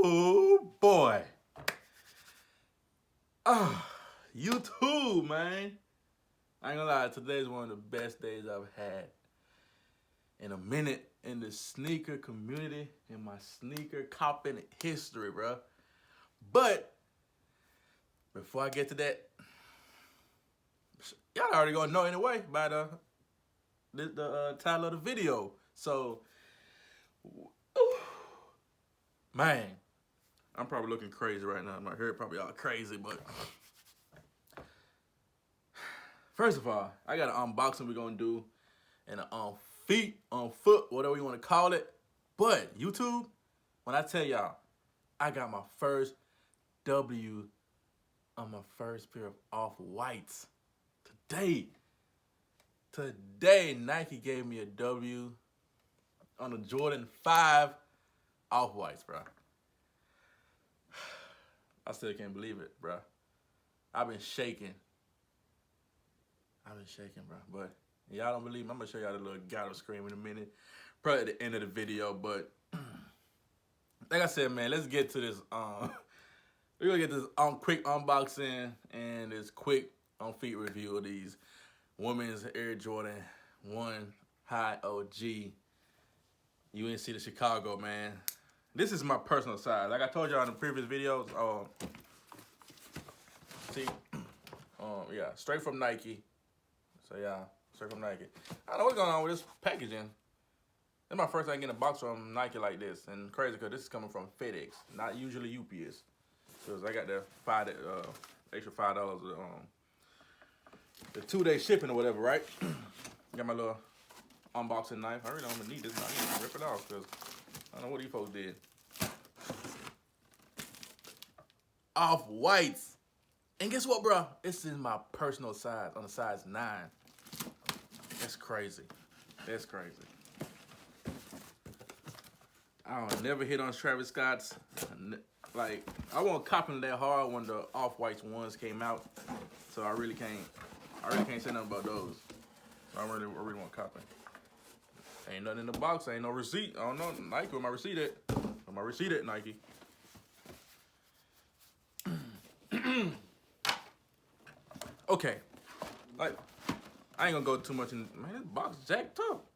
Oh boy. YouTube, man. I ain't gonna lie, today's one of the best days I've had in a minute in the sneaker community, in my sneaker copping history, bro. But before I get to that, y'all already gonna know anyway by the title of the video. So, man, I'm probably looking crazy right now. My hair probably all crazy, but first of all, I got an unboxing we're gonna do, and an on foot, whatever you want to call it. But YouTube, when I tell y'all, I got my first W on my first pair of off-whites today. Today, Nike gave me a W on the Jordan 5 off-whites, bro. I still can't believe it, bro. I've been shaking, bro. But y'all don't believe me. I'm gonna show y'all the little guy scream in a minute, probably at the end of the video. But like I said, man, let's get to this. We're gonna get this quick unboxing and this quick on feet review of these women's Air Jordan 1 High OG UNC to Chicago, man. This is my personal size. Like I told y'all in the previous videos. Yeah, straight from Nike. So yeah, straight from Nike. I don't know what's going on with this packaging. This is my first time getting a box from Nike like this, and crazy because this is coming from FedEx, not usually UPS. Because I got the extra $5 the 2-day shipping or whatever, right? Got my little unboxing knife. I really don't need this knife. I'm gonna rip it off because I don't know what these folks did. Off-whites. And guess what, bro? This is my personal size, on a size 9. That's crazy. That's crazy. I don't never hit on Travis Scott's. Like, I wasn't copping that hard when the off-whites ones came out, so I really can't say nothing about those. So I really want copping. Ain't nothing in the box. Ain't no receipt. I don't know, Nike, where my receipt at? Where my receipt at, Nike? Okay, like, I ain't gonna go too much in, man, this box jacked up.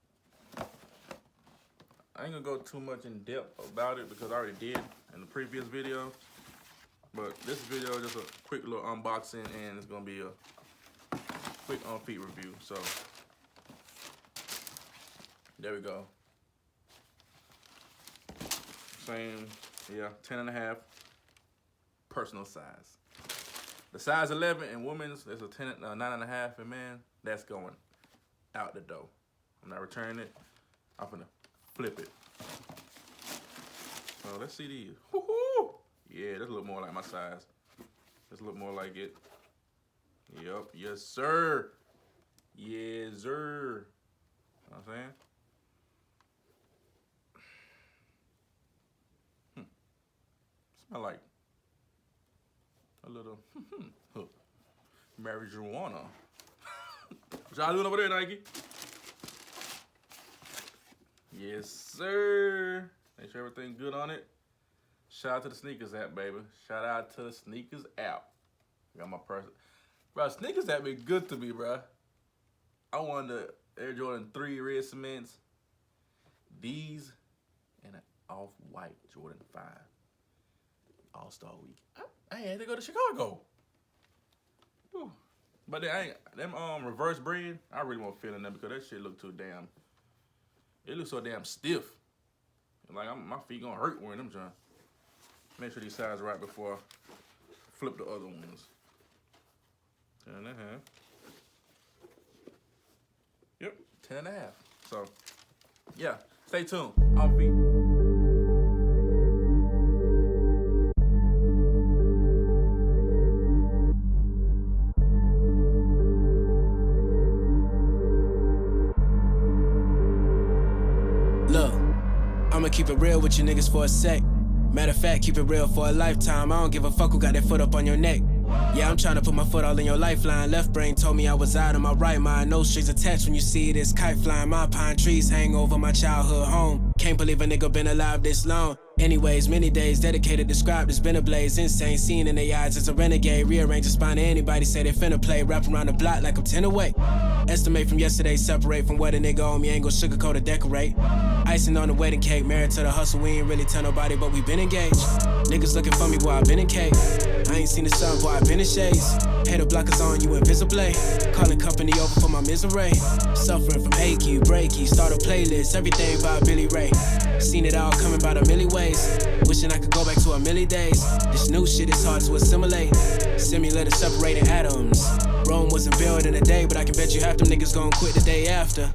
I ain't gonna go too much in depth about it because I already did in the previous video. But this video is just a quick little unboxing, and it's gonna be a quick on feet review. So there we go. Same, yeah, 10.5 personal size. The size 11 in women's, there's a 9.5, and man, that's going out the door. I'm not returning it. I'm gonna flip it. So let's see these. Woo-hoo! Yeah, that's a little more like my size. That's a little more like it. Yup, yes sir. Yes sir. You know what I'm saying? Smell like a little marijuana. What y'all doing over there, Nike? Yes, sir. Make sure everything good on it. Shout out to the sneakers app, baby. Shout out to the sneakers app. Got my person. Bro, sneakers app been good to me, bro. I won the Air Jordan 3 red cements. These and an off-white Jordan 5. All-Star Week. I had to go to Chicago. Whew. But them reverse bread, I really won't feel in them because that shit look too damn. It looks so damn stiff. Like my feet gonna hurt wearing them, John. Make sure these sizes right before I flip the other ones. 10.5. Yep, 10.5. So, yeah, stay tuned. On feet. I'ma keep it real with you niggas for a sec. Matter of fact, keep it real for a lifetime. I don't give a fuck who got their foot up on your neck. Yeah, I'm tryna put my foot all in your lifeline. Left brain told me I was out of my right mind. No strings attached when you see this kite flying. My pine trees hang over my childhood home. Can't believe a nigga been alive this long. Anyways, many days dedicated, described as been a blaze. Insane, seen in their eyes as a renegade. Rearrange the spine to anybody, say they finna play. Wrap around the block like I'm 10 away. Estimate from yesterday, separate from what a nigga owe me. Ain't gon' sugarcoat or decorate. Icing on the wedding cake, married to the hustle. We ain't really tell nobody, but we been engaged. Niggas looking for me, boy, I been in cake. I ain't seen the sun, boy, I been in shades. Hater blockers on you, invisibly. Calling company over for my misery. Suffering from achy, breaky. Start a playlist, everything by Billy Ray. Seen it all coming by the milli ways. Wishing I could go back to a milli days. This new shit is hard to assimilate. Simulator separating atoms. Rome wasn't built in a day, but I can bet you half them niggas gon' quit the day after.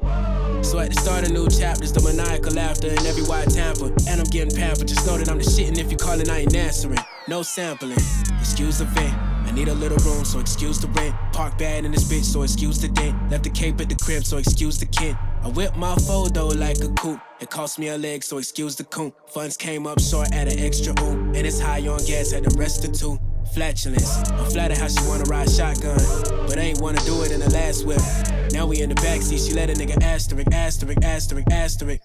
So at the start of new chapters, the maniacal laughter in every wide tamper. And I'm getting pampered, just know that I'm the shit, and if you callin', I ain't answering. No sampling, excuse the vent. I need a little room, so excuse the rent. Park bad in this bitch, so excuse the dent. Left the cape at the crib, so excuse the Kent. I whip my photo like a coupe. It cost me a leg, so excuse the coon. Funds came up short at an extra ooh. And it's high on gas, had to restitute. Flatulence, I'm flattered how she wanna ride shotgun, but I ain't wanna do it in the last whip. Now we in the backseat, she let a nigga asterisk, asterisk, asterisk, asterisk.